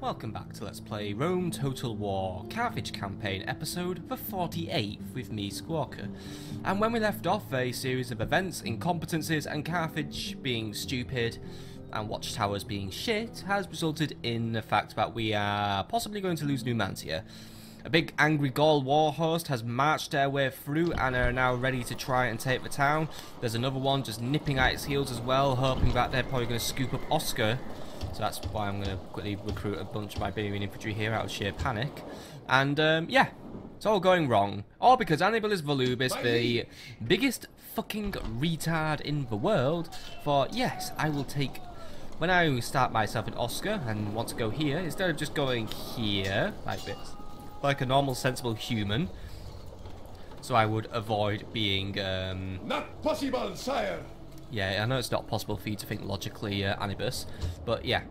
Welcome back to Let's Play Rome Total War Carthage Campaign episode the 48th with me, Squawker. And when we left off, a series of events, incompetences and Carthage being stupid and watchtowers being shit has resulted in the fact that we are possibly going to lose Numantia. A big angry Gaul war host has marched their way through and are now ready to try and take the town. There's another one just nipping at its heels as well, hoping that they're probably going to scoop up Oscar. So that's why I'm going to quickly recruit a bunch of my Iberian infantry here out of sheer panic. And yeah, it's all going wrong. All because Annibal Volubis, the biggest fucking retard in the world, thought, yes, I will take... When I start myself at Oscar and want to go here, instead of just going here, like this, like a normal, sensible human, so I would avoid being... Not possible, sire! Yeah, I know it's not possible for you to think logically, Anibus, but yeah.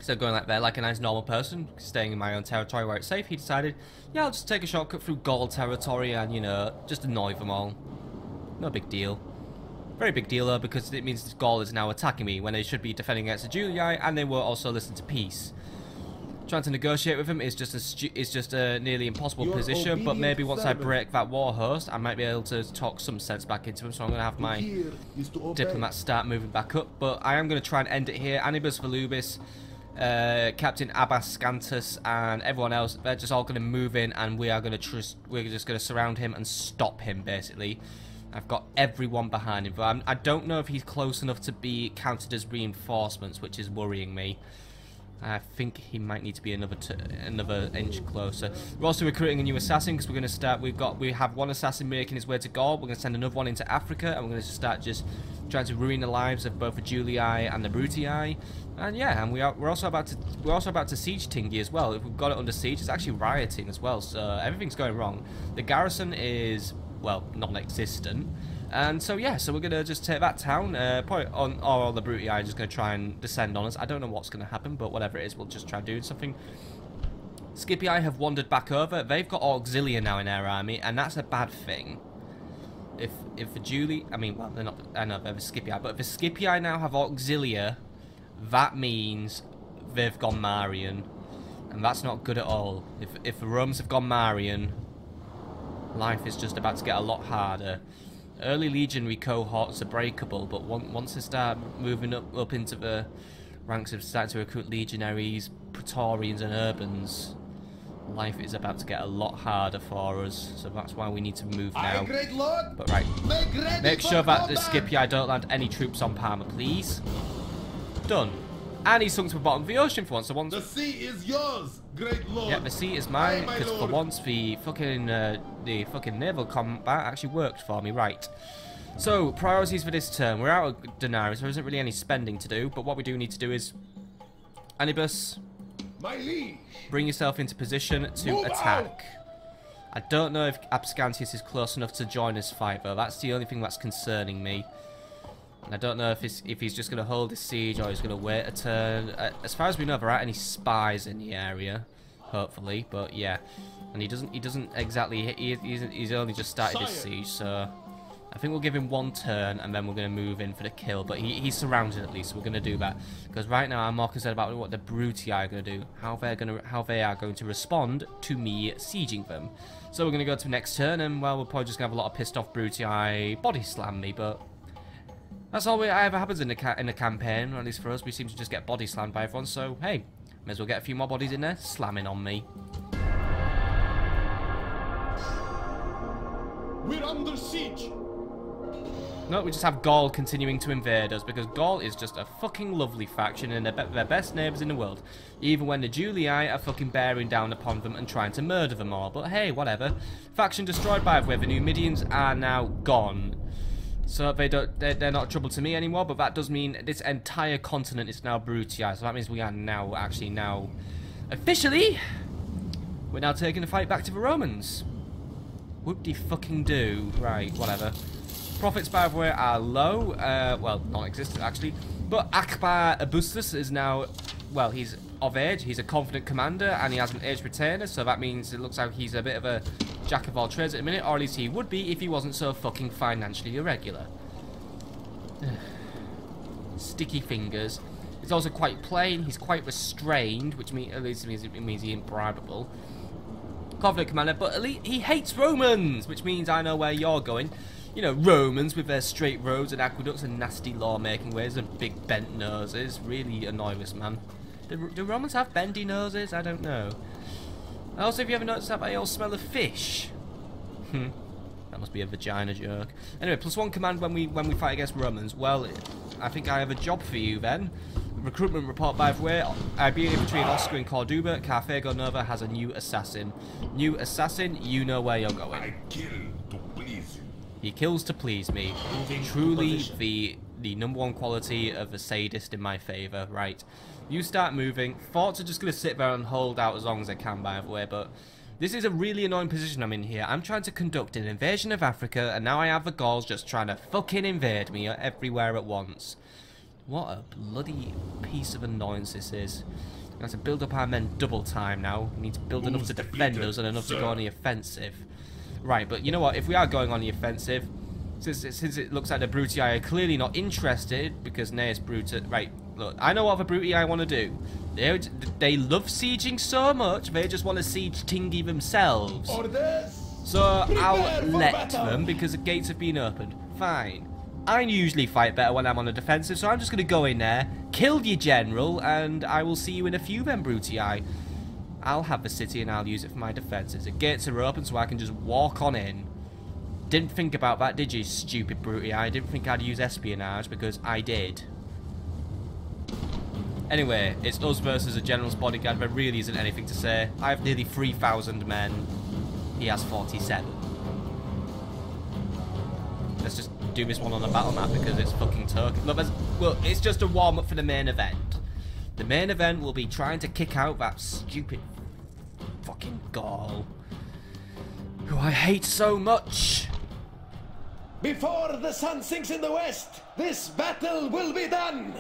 So going like there, like a nice normal person, staying in my own territory where it's safe, he decided, yeah, I'll just take a shortcut through Gaul territory and, you know, just annoy them all. No big deal. Very big deal though, because it means Gaul is now attacking me when they should be defending against the Julii, and they will also listen to peace. Trying to negotiate with him is just a nearly impossible position, but maybe once I break that war host, I might be able to talk some sense back into him, so I'm going to have my diplomats start moving back up, but I am going to try and end it here. Annibus Volubis, Captain Abascantus, and everyone else, they're just all going to move in, and we're just going to surround him and stop him, basically. I've got everyone behind him, but I don't know if he's close enough to be counted as reinforcements, which is worrying me. I think he might need to be another inch closer. We're also recruiting a new assassin because we're going to start. We have one assassin making his way to Gaul. We're going to send another one into Africa, and we're going to start just trying to ruin the lives of both the Julii and the Brutii. And yeah, and we're also about to siege Tingi as well. If we've got it under siege, it's actually rioting as well. So everything's going wrong. The garrison is, well, non-existent. And so yeah, so we're going to just take that town, probably all the Brutii are just going to try and descend on us. I don't know what's going to happen, but whatever it is, we'll just try doing something. Scipii have wandered back over. They've got Auxilia now in their army, and that's a bad thing. If the Julii, I mean, well, they're not, I know they're the Scipii, but if the Scipii now have Auxilia, that means they've gone Marian. And that's not good at all. If the Romans have gone Marian, life is just about to get a lot harder. Early legionary cohorts are breakable, but once they start moving up into the ranks of starting to recruit legionaries, praetorians and urbans, life is about to get a lot harder for us. So that's why we need to move now. But right, make sure that the Scipii don't land any troops on Parma, please. Done. And he's sunk to the bottom of the ocean for once. So once the sea is yours, great lord. Yeah, the sea is mine, because for once the fucking naval combat actually worked for me. Right. So priorities for this turn. We're out of denarii, so there isn't really any spending to do. But what we do need to do is, Anibus, my liege, bring yourself into position to attack. I don't know if Abscantius is close enough to join this fight, though. That's the only thing that's concerning me. And I don't know if he's just going to hold his siege or he's going to wait a turn. As far as we know, there aren't any spies in the area, hopefully. But yeah, and he doesn't exactly. He's only just started his siege, so I think we'll give him one turn and then we're going to move in for the kill. But he's surrounded at least, so we're going to do that because right now I'm more concerned about what the Brutii are going to do, how they are going to respond to me sieging them. So we're going to go to the next turn, and well, we're probably just going to have a lot of pissed off Brutii body slam me, but. That's all that ever happens in the campaign, or at least for us. We seem to just get body slammed by everyone, so hey, may as well get a few more bodies in there slamming on me. We're under siege. No, we just have Gaul continuing to invade us, because Gaul is just a fucking lovely faction and they're best neighbours in the world. Even when the Julii are fucking bearing down upon them and trying to murder them all. But hey, whatever. Faction destroyed by the Numidians are now gone. So they're not trouble to me anymore, but that does mean this entire continent is now Brutii. So that means we are now officially, we're now taking the fight back to the Romans. Whoop-de-fucking-do. Right, whatever. Profits, by the way, are low. Well, non-existent actually. But Akbar Abustus is now, well, he's of age. He's a confident commander, and he has an aged retainer. So that means it looks like he's a bit of a jack of all trades at the minute, or at least he would be if he wasn't so fucking financially irregular. Sticky fingers. He's also quite plain. He's quite restrained, which at least means he's imbribable. Confident commander, but at least he hates Romans, which means I know where you're going. You know, Romans with their straight roads and aqueducts and nasty law-making ways and big bent noses really annoy this man. Do Romans have bendy noses? I don't know. Also, if you ever noticed that they all smell of fish? That must be a vagina joke. Anyway, +1 command when we fight against Romans. Well, I think I have a job for you then. Recruitment report, by the way. Iberia between Oscar and Corduba. Carthago Nova has a new assassin. New assassin, you know where you're going. I kill to please you. He kills to please me. Truly the #1 quality of a sadist in my favour. Right. You start moving. Forts are just going to sit there and hold out as long as they can, by the way, but this is a really annoying position I'm in here. I'm trying to conduct an invasion of Africa, and now I have the Gauls just trying to fucking invade me everywhere at once. What a bloody piece of annoyance this is. We have to build up our men double time now. We need to build enough to defend us and enough to go on the offensive. Right, but you know what? If we are going on the offensive, since it looks like the Brutii are clearly not interested, because Gnaeus Brutus... Right, look, I know what the Brutii want to do. They love sieging so much, they just want to siege Tingi themselves. Orders. So I'll let battle. them, because the gates have been opened. Fine. I usually fight better when I'm on the defensive, so I'm just going to go in there, kill your general, and I will see you in a few then, Brutii. I'll have the city and I'll use it for my defences. The gates are open so I can just walk on in. Didn't think about that, did you, stupid Brutii? I didn't think I'd use espionage, because I did. Anyway, it's us versus a general's bodyguard. There really isn't anything to say. I have nearly 3,000 men. He has 47. Let's just do this one on the battle map because it's fucking Turkey. Look, it's just a warm-up for the main event. The main event will be trying to kick out that stupid fucking Gaul, who I hate so much. Before the sun sinks in the west, this battle will be done.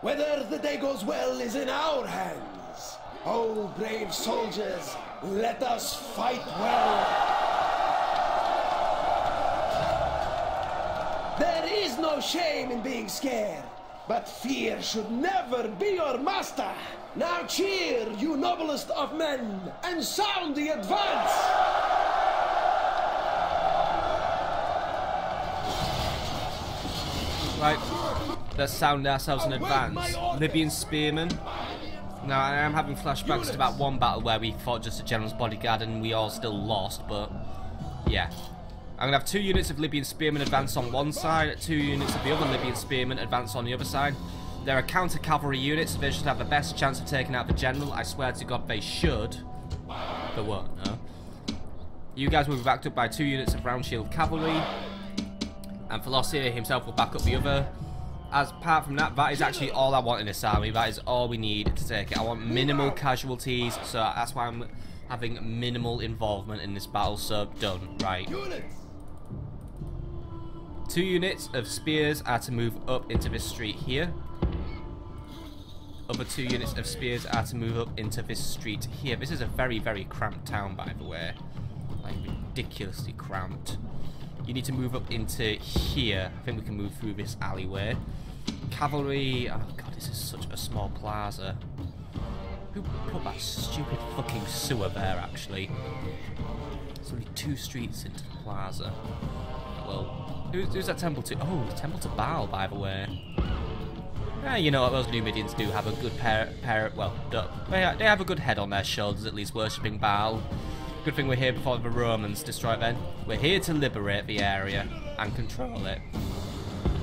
Whether the day goes well is in our hands. Oh, brave soldiers, let us fight well. There is no shame in being scared, but fear should never be your master. Now cheer, you noblest of men, and sound the advance! Right, let's sound ourselves in advance. Libyan spearmen. Now, I am having flashbacks to that one battle where we fought just a general's bodyguard and we all still lost, but yeah. I'm going to have 2 units of Libyan spearmen advance on one side, 2 units of the other Libyan spearmen advance on the other side. They're a counter-cavalry unit, so they should have the best chance of taking out the general. I swear to God they should. They won't, no. You guys will be backed up by 2 units of round shield cavalry. And Philosia himself will back up the other. Apart from that, that is actually all I want in this army. That is all we need to take it. I want minimal casualties, so that's why I'm having minimal involvement in this battle, so done. Right. 2 units of spears are to move up into this street here. Other 2 units of spears are to move up into this street here. This is a very, very cramped town, by the way. Like, ridiculously cramped. You need to move up into here. I think we can move through this alleyway. Cavalry. Oh god, this is such a small plaza. Who put that stupid fucking sewer there, actually? There's only 2 streets into the plaza. Well, who's that temple to? Oh, the temple to Baal, by the way. Yeah, you know what, those Numidians do have a good they have a good head on their shoulders, at least, worshipping Baal. Good thing we're here before the Romans destroy it then. We're here to liberate the area and control it.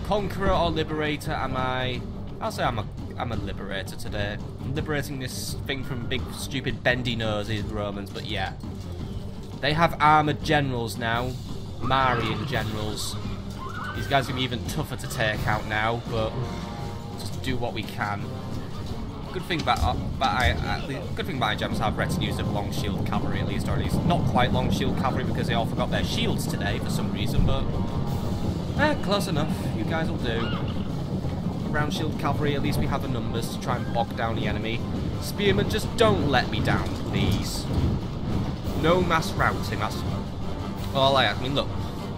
Conqueror or liberator am I? I'll say I'm a liberator today. I'm liberating this thing from big, stupid, bendy noses Romans, but yeah. They have armoured generals now. Marian generals. These guys are going to be even tougher to take out now, but just do what we can. Good thing that my gems have retinues of long shield cavalry at least not quite long shield cavalry because they all forgot their shields today for some reason, but close enough. You guys will do. Round shield cavalry, at least we have the numbers to try and bog down the enemy. Spearmen, just don't let me down, please. No mass routing. That's all I mean, look,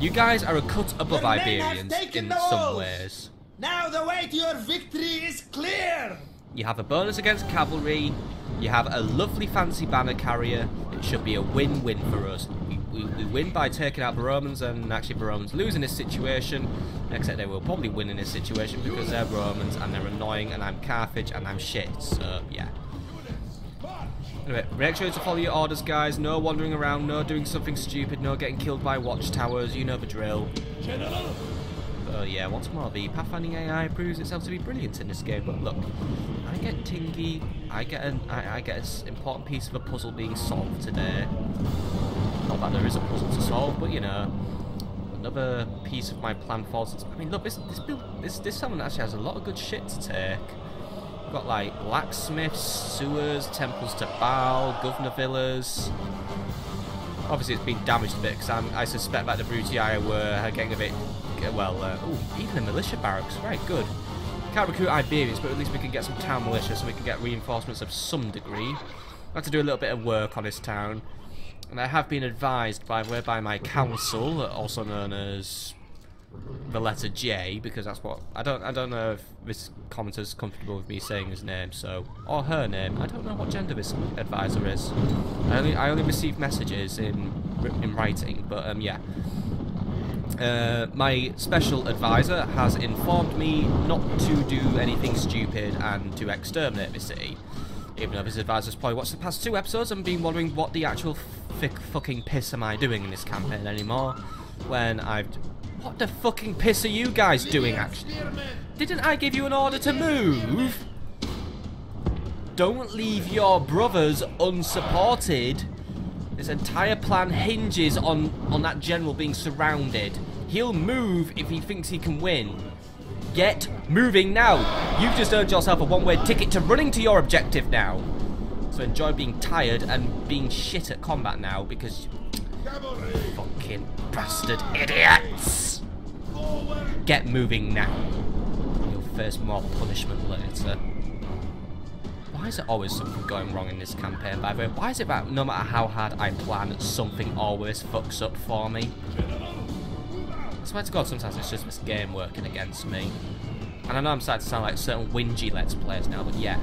you guys are a cut above Iberians in some ways. Now the way to your victory is clear. You have a bonus against cavalry. You have a lovely fancy banner carrier. It should be a win-win for us. We win by taking out the Romans, and actually the Romans lose in this situation. Except they will probably win in this situation because they're Romans and they're annoying, and I'm Carthage and I'm shit. So yeah. Anyway, make sure to follow your orders, guys. No wandering around, no doing something stupid, no getting killed by watchtowers. You know the drill. Oh yeah, once more, the pathfinding AI proves itself to be brilliant in this game. But look, I get Tingy, I get an important piece of a puzzle being solved today. Not that there is a puzzle to solve, but you know, another piece of my plan falls. I mean, look, this settlement actually has a lot of good shit to take. We've got like blacksmiths, sewers, temples to Baal, governor villas. Obviously, it's been damaged a bit because I suspect that the Brutii were getting a bit. Well, ooh, even a militia barracks. Right, good. Can't recruit Iberians, but at least we can get some town militia so we can get reinforcements of some degree. I have to do a little bit of work on this town. And I have been advised by my council, also known as the letter J, because that's what... I don't know if this commenter's comfortable with me saying his name, so... Or her name. I don't know what gender this advisor is. I only receive messages in writing, but, yeah. My special advisor has informed me not to do anything stupid and to exterminate this city. Even though this advisor's probably watched the past 2 episodes and been wondering what the actual fucking piss am I doing in this campaign anymore. When I've... What the fucking piss are you guys doing, actually? Didn't I give you an order to move? Don't leave your brothers unsupported. This entire plan hinges on that general being surrounded. He'll move if he thinks he can win. Get moving now. You've just earned yourself a one-way ticket to running to your objective now. So enjoy being tired and being shit at combat now because... Fucking bastard idiots. Get moving now. You'll face more punishment later. Why is there always something going wrong in this campaign, by the way? Why is it that no matter how hard I plan, something always fucks up for me? I swear to God, sometimes it's just this game working against me. And I know I'm starting to sound like certain whingy Let's Players now, but yeah.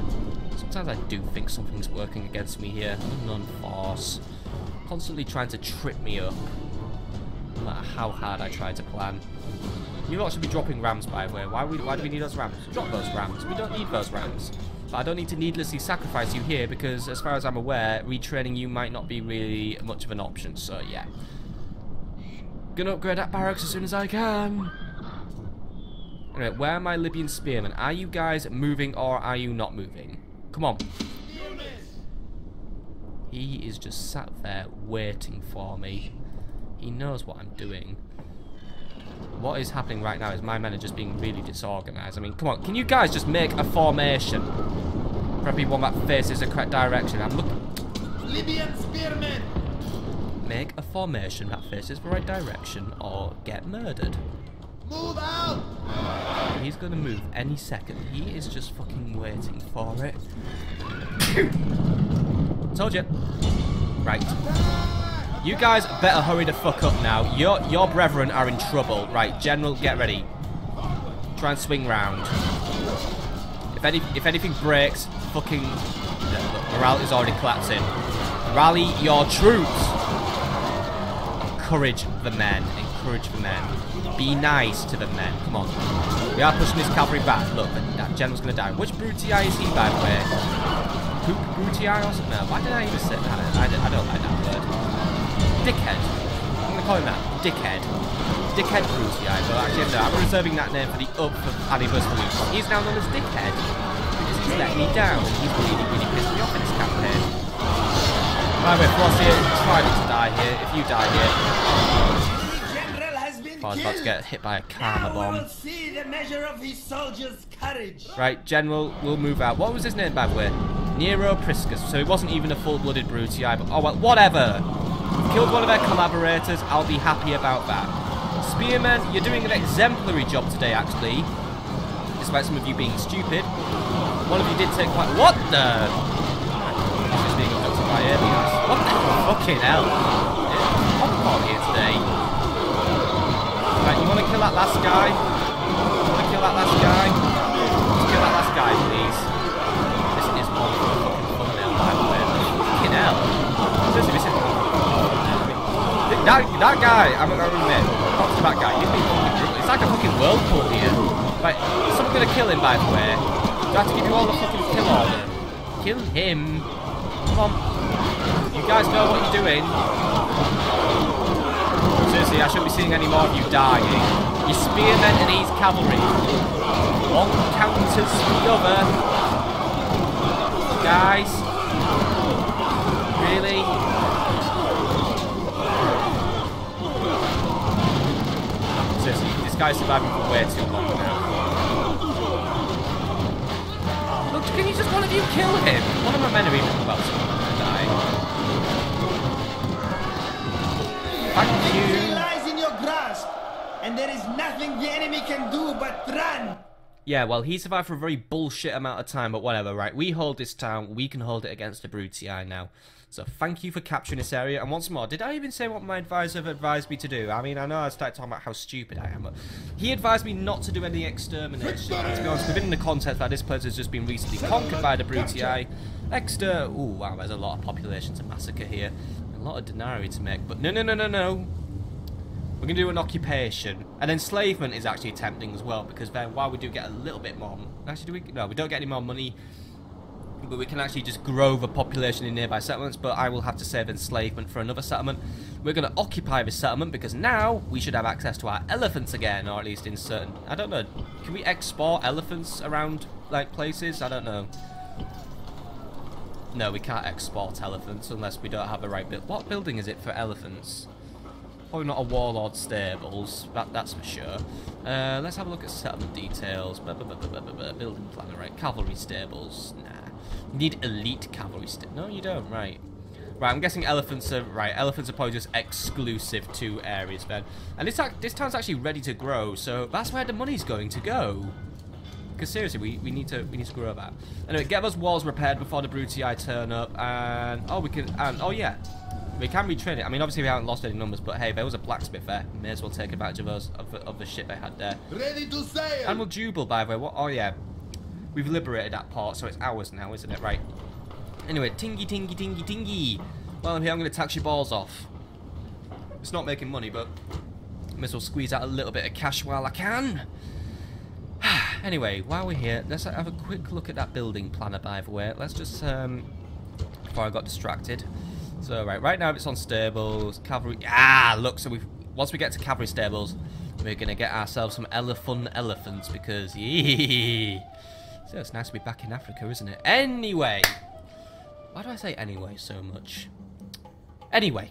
Sometimes I do think something's working against me here. Unknown force. Constantly trying to trip me up. No matter how hard I try to plan. You lot should be dropping rams, by the way. Why do we need those rams? Drop those rams. We don't need those rams. But I don't need to needlessly sacrifice you here because, as far as I'm aware, retraining you might not be really much of an option. So, yeah. Gonna upgrade that barracks as soon as I can. Anyway, where are my Libyan spearmen? Are you guys moving or are you not moving? Come on. He is just sat there waiting for me. He knows what I'm doing. What is happening right now is my men are just being really disorganized. I mean, come on, can you guys just make a formation? Probably one that faces the correct direction. I'm looking... Libyan spearmen! Make a formation that faces the right direction or get murdered. Move out! He's gonna move any second. He is just fucking waiting for it. Told you. Right. You guys better hurry the fuck up now. Your brethren are in trouble. Right, General, get ready. Try and swing round. If anything breaks, fucking... Look, morale is already collapsing. Rally your troops. Encourage the men. Encourage the men. Be nice to the men. Come on. We are pushing this cavalry back. Look, that general's gonna die. Which Brutii is he, by the way? Poop Brutii or something? No, why did I even say that? I don't like that word. Dickhead. I'm gonna call him that. Dickhead. Dickhead Brutii. But actually, no, I'm reserving that name for the anniversary. He's now known as Dickhead. Because he's let me down. He's really pissed me off in this campaign. By the way, Flossier, try not to die here. If you die here... I was about to get hit by a karma bomb. Now we will see the measure of his soldiers' courage. Right, General, we'll move out. What was his name, by the way? Nero Priscus. So he wasn't even a full-blooded Brutii, but oh well, whatever. Killed one of their collaborators. I'll be happy about that. Spearmen, you're doing an exemplary job today, actually. Despite some of you being stupid. One of you did take quite... What the... This is being abducted by aliens. What the fucking hell? It's hot here today. Right, you want to kill that last guy? You want to kill that last guy? Just kill that last guy, please. That guy, I'm gonna admit, talk to that guy, he's been fucking brutal. It's like a fucking whirlpool here. Right, is someone gonna kill him, by the way? Do I have to give you all the fucking kill order? Kill him. Come on. You guys know what you're doing. Seriously, I shouldn't be seeing any more of you dying. Your spearmen and these cavalry. One counters the other. Guys. Really? Seriously, this guy's surviving for way too long now. Look, can you just one of you kill him? One of my men are even about to die. Thank you. Victory lies in your grasp, and there is nothing the enemy can do but run. Yeah, well, he survived for a very bullshit amount of time, but whatever, right? We hold this town, we can hold it against the Brutii now. So thank you for capturing this area, and once more, did I even say what my advisor advised me to do? I mean, I know I started talking about how stupid I am, but he advised me not to do any extermination. And to be honest, within the context that this place has just been recently conquered by the Brutii, ooh, wow, there's a lot of population to massacre here. A lot of denarii to make, but no. We're going to do an occupation. And enslavement is actually tempting as well, because then while we do get a little bit more... Actually, no, we don't get any more money, but we can actually just grow the population in nearby settlements, but I will have to save enslavement for another settlement. We're going to occupy this settlement, because now we should have access to our elephants again, or at least in certain... I don't know. Can we export elephants around, like, places? I don't know. No, we can't export elephants unless we don't have the right build. What building is it for elephants? Probably not a warlord stables, that's for sure. Let's have a look at settlement details. Building planner, right? Cavalry stables, nah. You need elite cavalry stables. No, you don't, right. Right, I'm guessing elephants are, right, elephants are probably just exclusive to areas then. And this town's actually ready to grow, so that's where the money's going to go. Because seriously, we need to grow that. Anyway, get those walls repaired before the Brutii turn up, and oh, we can, and oh yeah, we can retrain it. I mean, obviously we haven't lost any numbers, but hey, there was a blacksmith there. May as well take advantage of those of the shit they had there. Ready to sail. And we'll Jubal, by the way. What? Oh yeah, we've liberated that port, so it's ours now, isn't it? Right. Anyway, tingy. Well, I'm here. I'm going to tax your balls off. It's not making money, but may as well squeeze out a little bit of cash while I can. Anyway, while we're here, let's have a quick look at that building planner, by the way. Let's just, before I got distracted. So, right now it's on stables, cavalry. Look, so once we get to cavalry stables, we're going to get ourselves some elephants, because, so it's nice to be back in Africa, isn't it? Anyway, why do I say anyway so much? Anyway,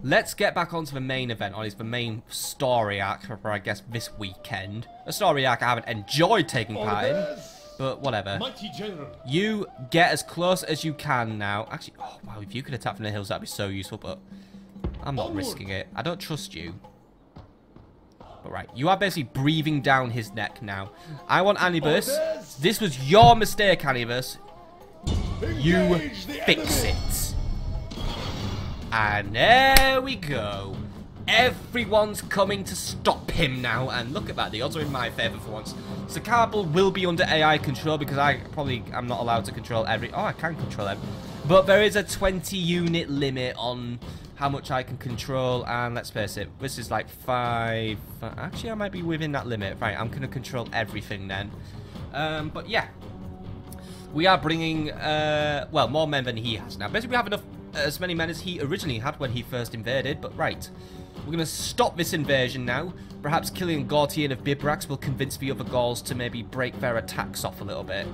let's get back onto the main event, or at least the main story arc for, I guess, this weekend. A story arc I haven't enjoyed taking part in, but whatever. You get as close as you can now. Actually, oh wow, if you could attack from the hills, that'd be so useful, but I'm not risking it. I don't trust you. But right, you are basically breathing down his neck now. I want Anubis. This was your mistake, Anubis. You fix it. And there we go. Everyone's coming to stop him now. And look at that. The odds are in my favour for once. So Kabul will be under AI control because I'm not allowed to control every... Oh, I can control every... But there is a 20 unit limit on how much I can control. And let's face it, this is like 5... Actually, I might be within that limit. Right, I'm going to control everything then. But yeah. We are bringing, well, more men than he has now. Basically, we have enough... as many men as he originally had when he first invaded, but right. We're going to stop this invasion now. Perhaps killing Gautian of Bibrax will convince the other Gauls to maybe break their attacks off a little bit.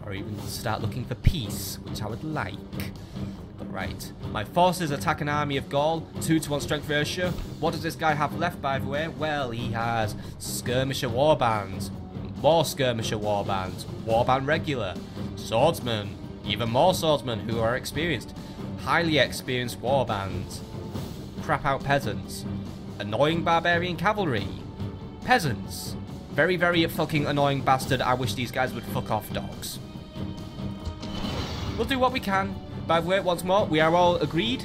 Or even start looking for peace, which I would like. But right. My forces attack an army of Gaul, 2-to-1 strength ratio. What does this guy have left, by the way? Well, he has skirmisher warbands, more skirmisher warbands, warband regular, swordsmen, even more swordsmen who are experienced. Highly experienced warbands, crap out peasants, annoying barbarian cavalry, peasants, very, very fucking annoying bastard. I wish these guys would fuck off dogs. We'll do what we can. By the way, once more, we are all agreed.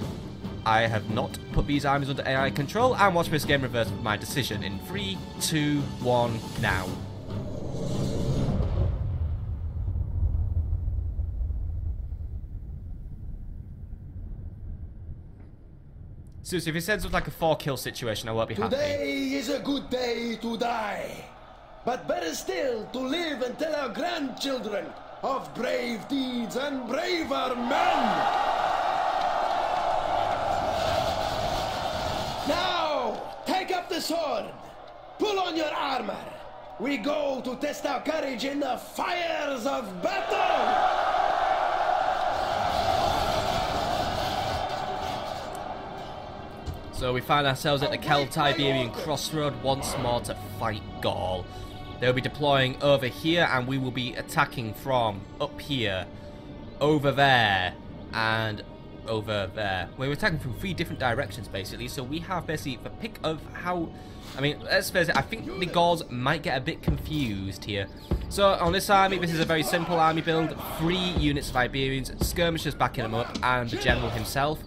I have not put these armies under AI control, and watch this game reverse my decision in 3, 2, 1, now. Seriously, if it ends up like a 4-kill situation, I won't be happy. Today is a good day to die. But better still to live and tell our grandchildren of brave deeds and braver men. Now, take up the sword. Pull on your armor. We go to test our courage in the fires of battle. So we find ourselves at the Celtiberian crossroad once more to fight Gaul. They'll be deploying over here and we will be attacking from up here, over there, and over there. We're attacking from 3 different directions basically, so we have basically the pick of how... I mean, let's face it, I think the Gauls might get a bit confused here. So on this army, this is a very simple army build. 3 units of Iberians, skirmishers backing them up, and the general himself,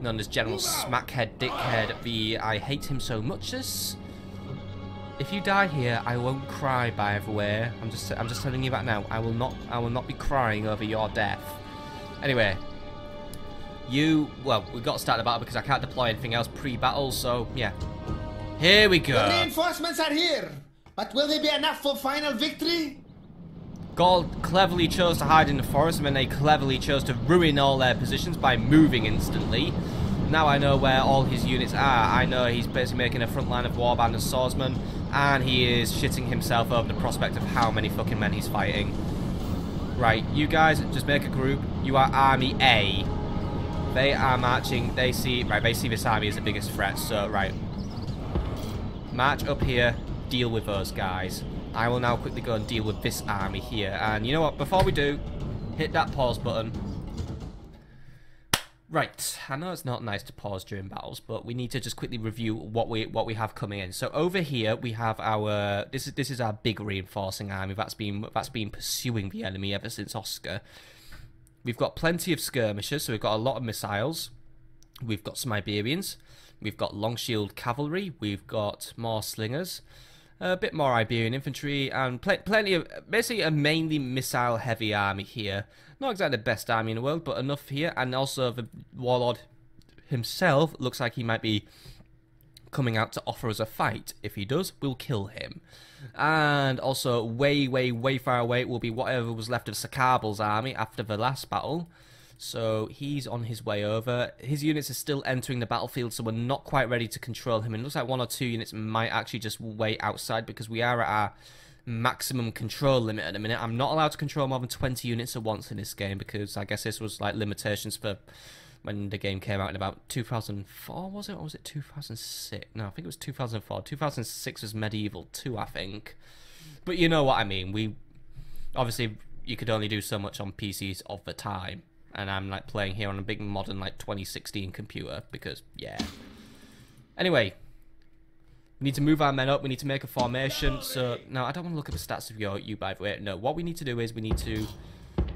known as General Smackhead Dickhead. I hate him so much as... If you die here, I won't cry, by the way. I'm just telling you that now. I will not be crying over your death. Anyway, well, we've got to start the battle because I can't deploy anything else pre-battle, so yeah. Here we go. The reinforcements are here, but will they be enough for final victory? Gaul cleverly chose to hide in the forest, and then they cleverly chose to ruin all their positions by moving instantly. Now I know where all his units are. I know he's basically making a front line of warband and swordsmen, and he is shitting himself over the prospect of how many fucking men he's fighting. Right, you guys just make a group. You are Army A. They are marching. They see this army as the biggest threat. So right, march up here. Deal with those guys. I will now quickly go and deal with this army here. And you know what? Before we do, hit that pause button. Right, I know it's not nice to pause during battles, but we need to just quickly review what we have coming in. So over here we have our this is our big reinforcing army that's been pursuing the enemy ever since Oscar. We've got plenty of skirmishers, so we've got a lot of missiles. We've got some Iberians. We've got long shield cavalry. We've got more slingers. A bit more Iberian infantry, and plenty of, basically a mainly missile-heavy army here. Not exactly the best army in the world, but enough here. And also the warlord himself looks like he might be coming out to offer us a fight. If he does, we'll kill him. And also, way, way, way far away will be whatever was left of Sakabel's army after the last battle. So he's on his way over. His units are still entering the battlefield, so we're not quite ready to control him. And it looks like 1 or 2 units might actually just wait outside because we are at our maximum control limit at the minute. I'm not allowed to control more than 20 units at once in this game because I guess this was like limitations for when the game came out in about 2004, was it? Or was it 2006? No, I think it was 2004. 2006 was Medieval 2, I think. But you know what I mean. Obviously, you could only do so much on PCs of the time. And I'm like playing here on a big modern like 2016 computer because yeah. Anyway, we need to move our men up. We need to make a formation. So now I don't want to look at the stats of you by the way. No, what we need to do is we need to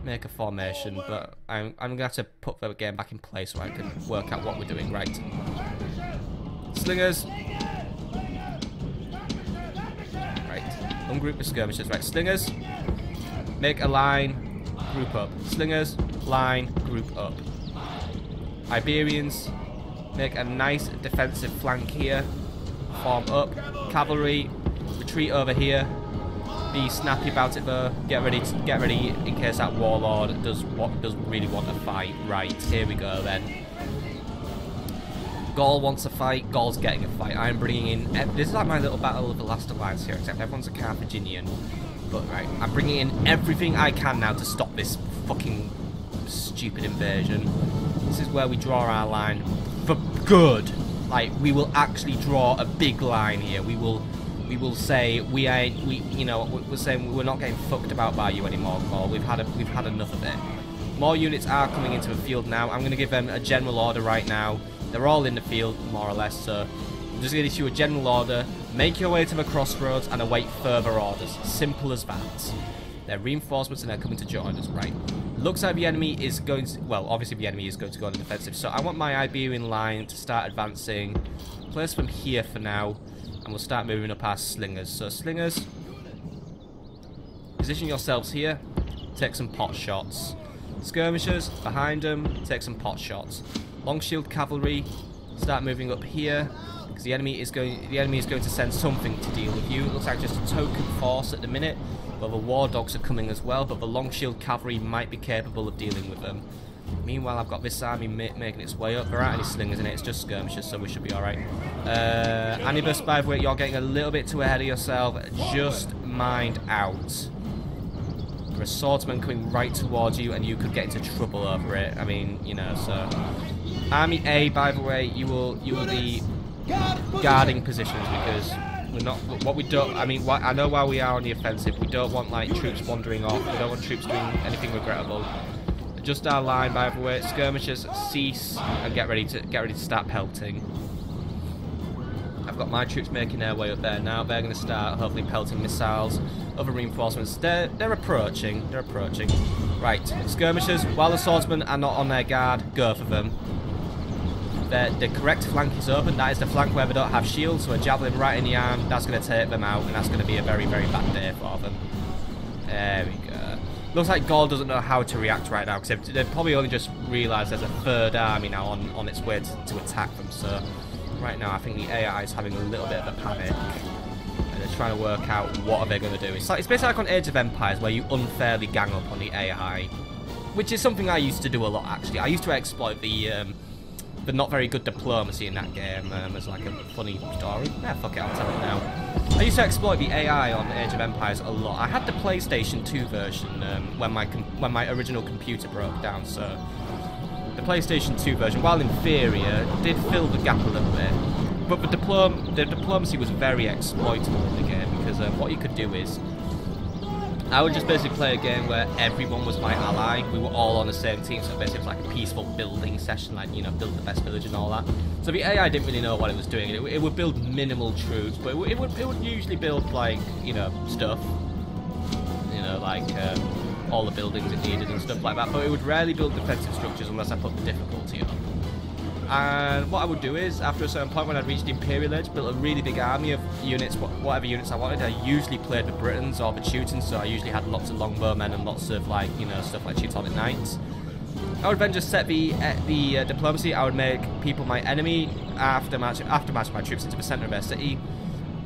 make a formation. But I'm gonna have to put the game back in place so I can work out what we're doing. Right, slingers. Right, ungroup the skirmishers. Right, slingers. Make a line. Group up. Slingers, line, group up. Iberians, make a nice defensive flank here. Form up. Cavalry, retreat over here. Be snappy about it though. Get ready in case that warlord does really want to fight. Right, here we go then. Gaul wants a fight. Gaul's getting a fight. I'm bringing in... This is like my little battle of the last alliance here, except everyone's a Carthaginian. But right, I'm bringing in everything I can now to stop this fucking stupid invasion. This is where we draw our line for good. Like, we will actually draw a big line here. We will say we're saying we're not getting fucked about by you anymore, Gaul. We've had enough of it. More units are coming into the field now. I'm going to give them a general order right now. They're all in the field, more or less, so I'm just going to issue a general order. Make your way to the crossroads and await further orders. Simple as that. They're reinforcements and they're coming to join us, right? Looks like the enemy is going to... Well, obviously the enemy is going to go on the defensive. So I want my Iberian line to start advancing. Place them here for now. And we'll start moving up our slingers. So slingers, position yourselves here. Take some pot shots. Skirmishers, behind them. Take some pot shots. Long shield cavalry, start moving up here, because the enemy is going to send something to deal with you. It looks like just a token force at the minute, but the war dogs are coming as well. But the long shield cavalry might be capable of dealing with them. Meanwhile, I've got this army making its way up. There aren't any slingers in it, it's just skirmishers, so we should be alright. Anibus, by the way, you're getting a little bit too ahead of yourself. Just mind out. There are swordsmen coming right towards you, and you could get into trouble over it. I mean, you know, so... Army A, by the way, you will be guarding positions, because we're not... What we don't... I mean, I know while we are on the offensive, we don't want, like, troops wandering off. We don't want troops doing anything regrettable. Just our line, by the way. Skirmishers, cease and get ready to start pelting. I've got my troops making their way up there now. They're going to start hopefully pelting missiles. Other reinforcements, they're approaching. They're approaching. Right, skirmishers. While the swordsmen are not on their guard, go for them. The correct flank is open. That is the flank where they don't have shields. So a javelin right in the arm. That's going to take them out, and that's going to be a very, very bad day for them. There we go. Looks like Gaul doesn't know how to react right now, because they've probably only just realised there's a third army now on its way to attack them. So right now I think the AI is having a little bit of a panic, and they're trying to work out what are they going to do. It's basically like on Age of Empires, where you unfairly gang up on the AI, which is something I used to do a lot, actually. I used to exploit the not very good diplomacy in that game as like a funny story. Yeah, fuck it, I'll tell it now. I used to exploit the AI on Age of Empires a lot. I had the PlayStation 2 version when my original computer broke down, so the PlayStation 2 version, while inferior, did fill the gap a little bit. But the diplomacy was very exploitable in the game, because what you could do is, I would just basically play a game where everyone was my ally. We were all on the same team, so basically it was like a peaceful building session, like, you know, build the best village and all that. So the AI didn't really know what it was doing. It would build minimal troops, but it would usually build, like, you know, stuff. You know, like all the buildings it needed and stuff like that. But it would rarely build defensive structures unless I put the difficulty up. And what I would do is, after a certain point when I'd reached the Imperial Age, built a really big army of units, whatever units I wanted. I usually played the Britons or the Teutons, so I usually had lots of longbowmen and lots of, like, you know, stuff like Teutonic Knights. I would then just set the diplomacy. I would make people my enemy, after march my troops into the centre of their city,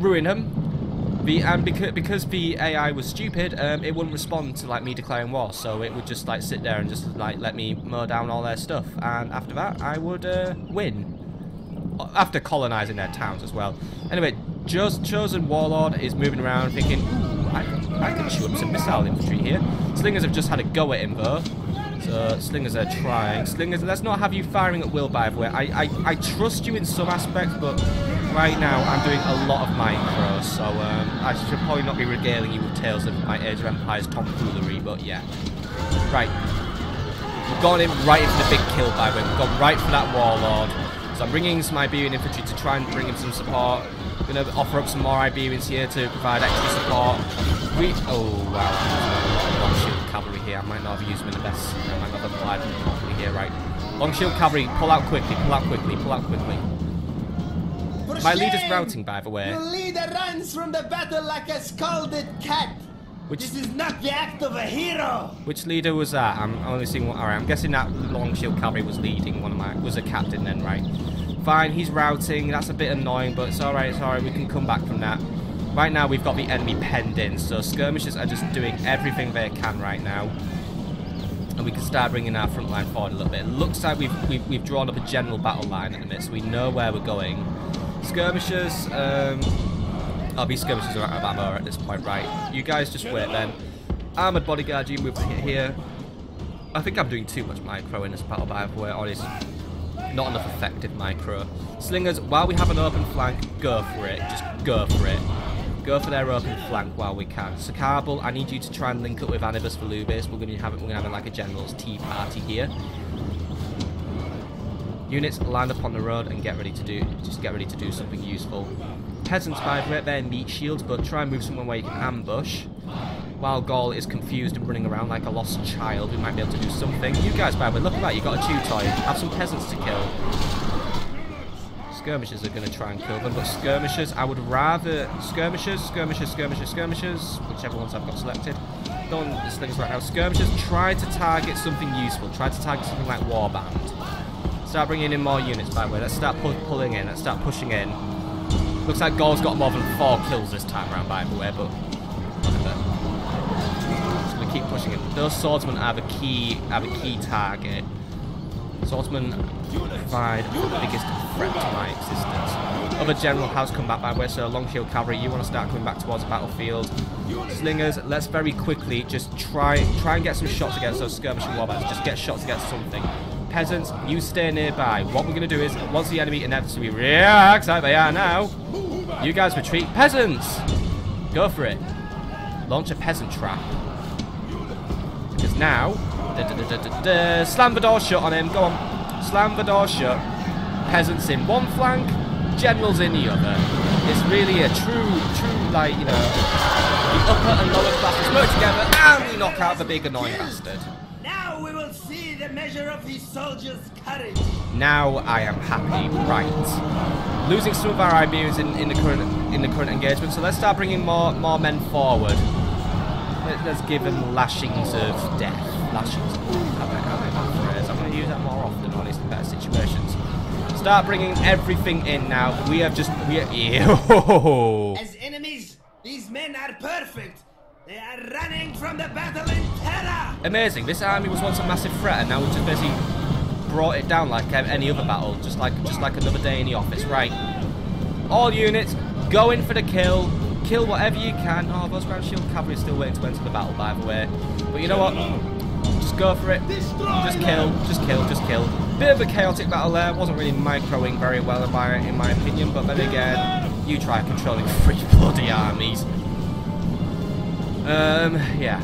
ruin them. And because the AI was stupid, it wouldn't respond to, like, me declaring war, so it would just, like, sit there and just, like, let me mow down all their stuff, and after that I would win, after colonising their towns as well. Anyway, Chosen Warlord is moving around thinking, ooh, I can shoot up some missile infantry here. Slingers have just had a go at him though, so Slingers are trying. Slingers, let's not have you firing at will, by the way. I trust you in some aspects, but right now I'm doing a lot of micro, so I should probably not be regaling you with tales of my Age of Empires tomfoolery, but yeah. Right. We've gone in right into the big kill, by the way. We've gone right for that Warlord. So I'm bringing some Iberian infantry to try and bring him some support. I'm going to offer up some more Iberians here to provide extra support. Oh, wow. Long shield cavalry here. I might not have used them in the best. I might not have applied them properly here, right. Long shield cavalry, pull out quickly, pull out quickly, pull out quickly. My leader's routing, by the way. Your leader runs from the battle like a scalded cat. This is not the act of a hero. Which leader was that? I'm only seeing one. Alright, I'm guessing that long shield cavalry was leading was a captain then, right? Fine, he's routing. That's a bit annoying, but it's alright, we can come back from that. Right now we've got the enemy penned in, so skirmishers are just doing everything they can right now. And we can start bringing our front line forward a little bit. It looks like we've drawn up a general battle line at the minute, so we know where we're going. Skirmishers, these skirmishers are out of ammo at this point, right? You guys just wait then. Armoured bodyguard, you move here. I think I'm doing too much micro in this battle, by the way, or is not enough effective micro. Slingers, while we have an open flank, go for it. Just go for it. Go for their open flank while we can. So Carbal, I need you to try and link up with Anibus for Lubis. We're gonna have like a general's tea party here. Units lined up on the road and get ready to do something useful. Peasants, by the way, they're meat shields, but try and move somewhere where you can ambush. While Gaul is confused and running around like a lost child, we might be able to do something. You guys, by the way, look at that, you got a Teutoid. Have some peasants to kill. Skirmishers are going to try and kill them, but skirmishers, I would rather... Skirmishers, whichever ones I've got selected. Don't this thing's right now. Skirmishers, try to target something useful. Try to target something like Warband. Start bringing in more units, by the way. Let's start pulling in. Let's start pushing in. Looks like Gauls got more than 4 kills this time around, by the way, but whatever. Just gonna keep pushing in. Those swordsmen are the key target. Swordsmen provide the biggest threat to my existence. Other general has come back, by the way, so long shield cavalry, you want to start coming back towards the battlefield. Slingers, let's very quickly just try and get some shots against those skirmishing warbats. Just get shots against something. Peasants, you stay nearby. What we're going to do is, once the enemy inevitably reacts, like they are now, you guys retreat. Peasants! Go for it. Launch a peasant trap. Because now, slam the door shut on him. Go on. Slam the door shut. Peasants in one flank, generals in the other. It's really a true, like, you know, the upper and lower classes work together and we knock out the big annoying bastard. Now we will see the measure of these soldiers' courage. Now I am happy, right. Losing some of our Iberians in the current engagement, so let's start bringing more men forward. Let's give them lashings of death. Lashings of death. I'm going to use that more often, or at least in better situations. Start bringing everything in now. We are... As enemies, these men are perfect. They are running from the battle in terror. Amazing. This army was once a massive threat, and now we've just basically brought it down like any other battle, just like another day in the office. Right. All units, go in for the kill. Kill whatever you can. Oh, those ground shield cavalry are still waiting to enter the battle, by the way. But you know what? Just go for it. Just kill. Just kill. Just kill. Bit of a chaotic battle there. Wasn't really microing very well in my opinion. But then again, you try controlling 3 bloody armies. Yeah.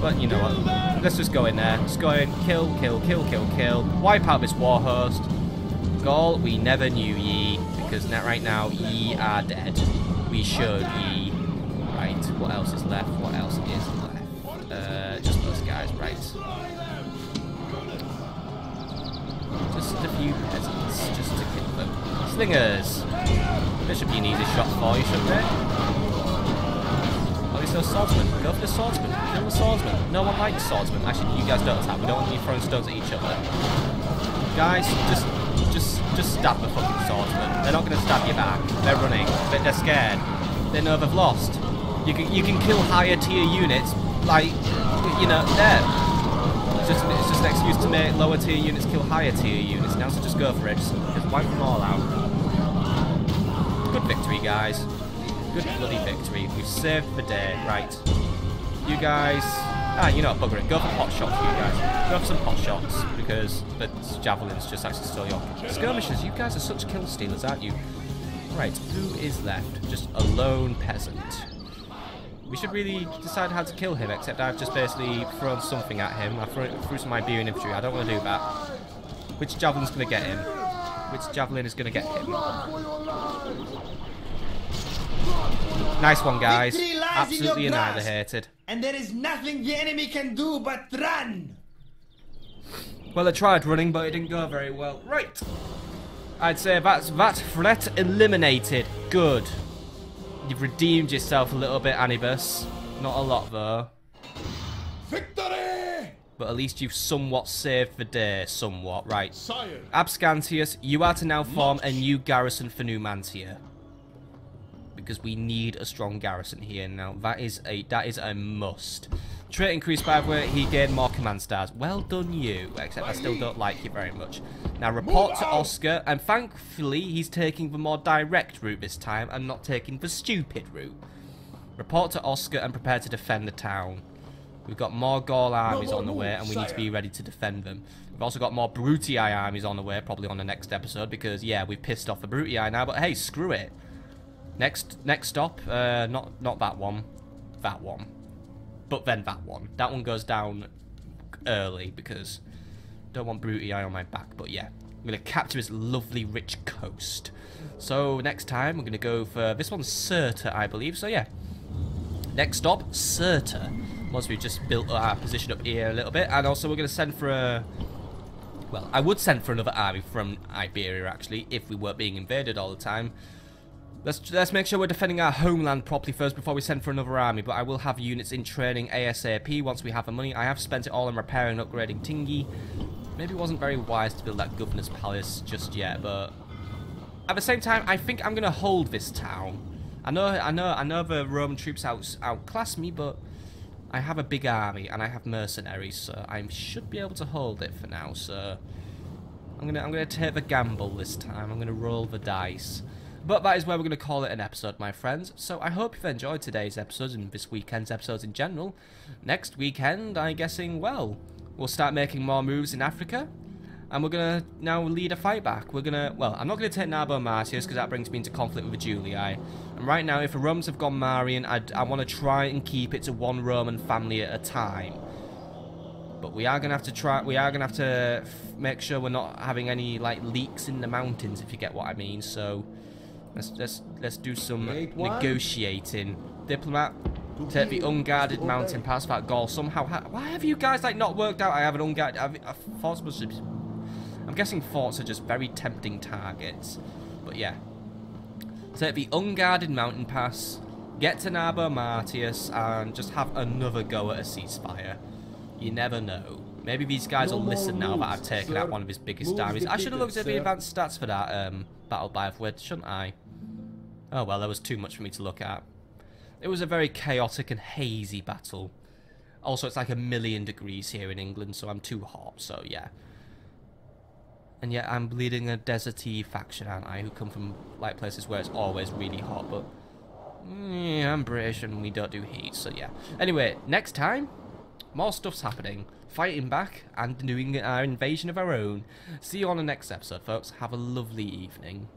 But you know what? Let's just go in there. Just go in. Kill. Kill. Kill. Kill. Kill. Wipe out this war host. Gaul, we never knew ye, because right now ye are dead. We should ye. Right. What else is left? What else is left? Just those guys. Right. Just a few peasants, just to kill them. Slingers! This should be an easy shot for you, shouldn't it? At least those swordsmen. Go for the swordsman. Kill the swordsman. No one likes swordsmen. Actually, you guys don't attack. We don't want you throwing stones at each other. Guys, just stab the fucking swordsman. They're not going to stab you back. They're running, but they're scared. They know they've lost. You can kill higher tier units, like, you know, there. It's just an excuse to make lower tier units kill higher tier units now, so just go for it. Just wipe them all out. Good victory, guys. Good bloody victory. We've saved the day. Right. You guys... you know what, bugger it. Go for pot shots, you guys. Go for some pot shots, because the javelins just actually stole your... Skirmishers, you guys are such kill stealers, aren't you? Right, who is left? Just a lone peasant. We should really decide how to kill him, except I've just basically thrown something at him. I threw some Iberian infantry. I don't want to do that. Which javelin's going to get him? Which javelin is going to get him? Nice one, guys. Absolutely annihilated. And there is nothing the enemy can do but run. Well, I tried running, but it didn't go very well. Right. I'd say that's that threat eliminated. Good. You've redeemed yourself a little bit, Anibus. Not a lot, though. Victory! But at least you've somewhat saved the day. Somewhat. Right. Sire. Abscantius, you are to now form a new garrison for Numantia. Because we need a strong garrison here now. That is a must. Trait increased, by the way. He gained more command stars. Well done, you. Except I still don't like you very much. Now report to Oscar, and thankfully he's taking the more direct route this time and not taking the stupid route. Report to Oscar and prepare to defend the town. We've got more Gaul armies on the way, and we need to be ready to defend them. We've also got more Brutii armies on the way, probably on the next episode, because yeah, we've pissed off the Brutii now. But hey, screw it. Next stop, not that one, that one, but then that one. That one goes down early because don't want Brutii on my back. But yeah, I'm gonna capture this lovely rich coast. So next time we're gonna go for this one's Cirta, I believe. So yeah, next stop Cirta. Once we've just built our position up here a little bit, and also we're gonna send for a. Well, I would send for another army from Iberia actually if we weren't being invaded all the time. Let's make sure we're defending our homeland properly first before we send for another army, but I will have units in training ASAP once we have the money. I have spent it all on repairing and upgrading Tingi. maybe it wasn't very wise to build that governor's palace just yet, but at the same time, I think I'm gonna hold this town. I know the Roman troops outclass me, but I have a big army and I have mercenaries, so I should be able to hold it for now. So I'm gonna take the gamble this time. I'm gonna roll the dice. But that is where we're going to call it an episode, my friends. So I hope you've enjoyed today's episode and this weekend's episodes in general. Next weekend, I'm guessing, well, we'll start making more moves in Africa. And we're going to now lead a fight back. We're going to, well, I'm not going to take Narbo Martius because that brings me into conflict with the Julii. And right now, if the Romans have gone Marian, I want to try and keep it to one Roman family at a time. But we are going to have to try, make sure we're not having any, like, leaks in the mountains, if you get what I mean. So Let's do some negotiating. Diplomat, take the unguarded mountain pass that Gaul somehow. Why have you guys like not worked out? I have an unguarded. Forts must be, I'm guessing forts are just very tempting targets. But yeah, take the unguarded mountain pass, get to Narbo Martius, and just have another go at a ceasefire. You never know. Maybe these guys will listen now that I've taken out one of his biggest armies. I should have looked at the advanced stats for that battle by the shouldn't I? Oh well, there was too much for me to look at. It was a very chaotic and hazy battle. Also, it's like 1,000,000 degrees here in England, so I'm too hot, so yeah. And yet I'm bleeding a deserty faction, aren't I, who come from like places where it's always really hot, but yeah, I'm British and we don't do heat, so yeah. Anyway, next time, more stuff's happening. Fighting back and doing our invasion of our own. See you on the next episode, folks. Have a lovely evening.